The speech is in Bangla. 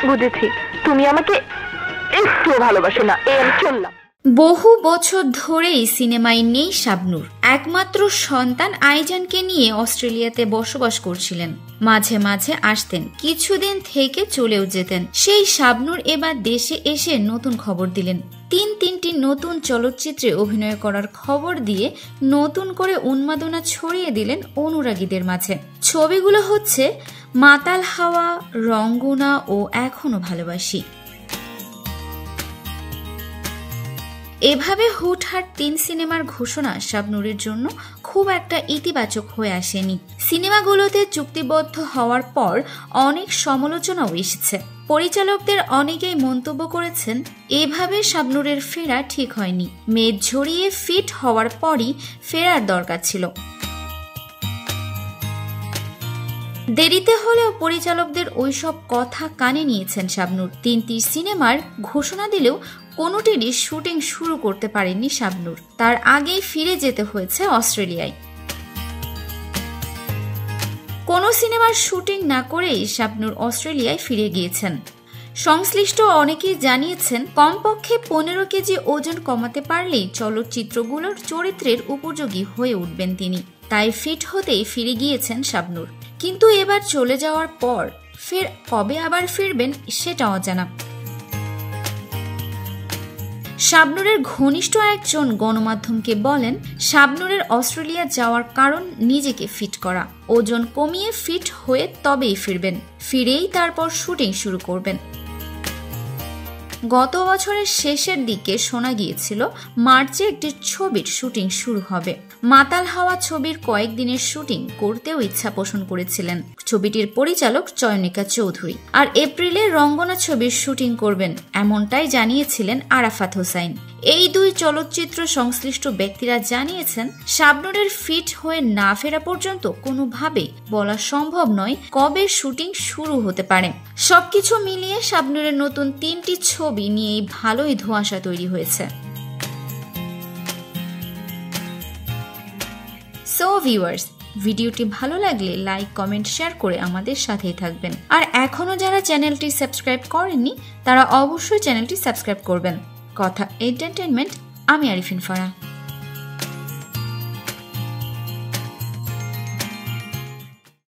বুঝেছি, তুমি আমাকে একটু ভালোবাসো না, এই আমি চললাম। বহু বছর ধরেই সিনেমায় নেই শাবনূর। একমাত্র সন্তান আইজানকে নিয়ে অস্ট্রেলিয়াতে বসবাস করছিলেন। মাঝে মাঝে আসতেন, কিছুদিন থেকে চলেও যেতেন। সেই শাবনূর এবার দেশে এসে নতুন খবর দিলেন। তিনটি নতুন চলচ্চিত্রে অভিনয় করার খবর দিয়ে নতুন করে উন্মাদনা ছড়িয়ে দিলেন অনুরাগীদের মাঝে। ছবিগুলো হচ্ছে মাতাল হাওয়া, রঙ্গনা ও এখনো ভালোবাসি। এভাবে হুটহাট 3 সিনেমার ঘোষণা শাবনূরের জন্য খুব একটা ইতিবাচক হয়ে আসেনি। সিনেমাগুলোতে চুক্তিবদ্ধ হওয়ার পর অনেক সমালোচনাও এসেছে। পরিচালকদের অনেকেই মন্তব্য করেছেন, এভাবে শাবনূরের ফেরা ঠিক হয়নি। মেদ ঝরিয়ে ফিট হওয়ার পরই ফেরার দরকার ছিল। দেরিতে হলেও পরিচালকদের ওইসব কথা কানে নিয়েছেন শাবনূর। 3টি সিনেমার ঘোষণা দিলেও কোনোটিরই শুটিং শুরু করতে পারেননি শাবনূর। তার আগেই ফিরে যেতে হয়েছে অস্ট্রেলিয়ায়। কোনো সিনেমার শুটিং না করেই শাবনূর অস্ট্রেলিয়ায় ফিরে গিয়েছেন। সংশ্লিষ্ট অনেকেই জানিয়েছেন, কমপক্ষে 15 কেজি ওজন কমাতে পারলেই চলচ্চিত্রগুলোর চরিত্রের উপযোগী হয়ে উঠবেন তিনি। তাই ফিট হতেই ফিরে গিয়েছেন শাবনূর। কিন্তু এবার চলে যাওয়ার পর ফের কবে আবার ফিরবেন সেটা অজানা। শাবনূরের ঘনিষ্ঠ একজন গণমাধ্যমকে বলেন, শাবনূরের অস্ট্রেলিয়া যাওয়ার কারণ নিজেকে ফিট করা। ওজন কমিয়ে ফিট হয়ে তবেই ফিরবেন। ফিরেই তারপর শুটিং শুরু করবেন। গত বছরের শেষের দিকে শোনা গিয়েছিল মার্চে একটি ছবির শুটিং শুরু হবে। মাতাল হাওয়া ছবির কয়েকদিনের শুটিং করতেও ইচ্ছা পোষণ করেছিলেন ছবিটির পরিচালক চয়নিকা চৌধুরী। আর এপ্রিলে রঙ্গনা ছবির শুটিং করবেন এমনটাই জানিয়েছিলেন আরাফাত হোসাইন। এই 2 চলচ্চিত্র সংশ্লিষ্ট ব্যক্তিরা জানিয়েছেন, শাবনূরের ফিট হয়ে না ফেরা পর্যন্ত কোনোভাবেই বলা সম্ভব নয় কবে শুটিং শুরু হতে পারে। সবকিছু মিলিয়ে শাবনূরের নতুন 3টি ছবি নিয়েই ভালোই ধোঁয়াশা তৈরি হয়েছে। সো ভিউয়ার্স, ভিডিওটি ভালো লাগলে লাইক, কমেন্ট, শেয়ার করে আমাদের সাথেই থাকবেন। আর এখনো যারা চ্যানেলটি সাবস্ক্রাইব করেননি তারা অবশ্যই চ্যানেলটি সাবস্ক্রাইব করবেন। কথা এন্টারটেইনমেন্ট, আমি আরিফিন ফারাহ।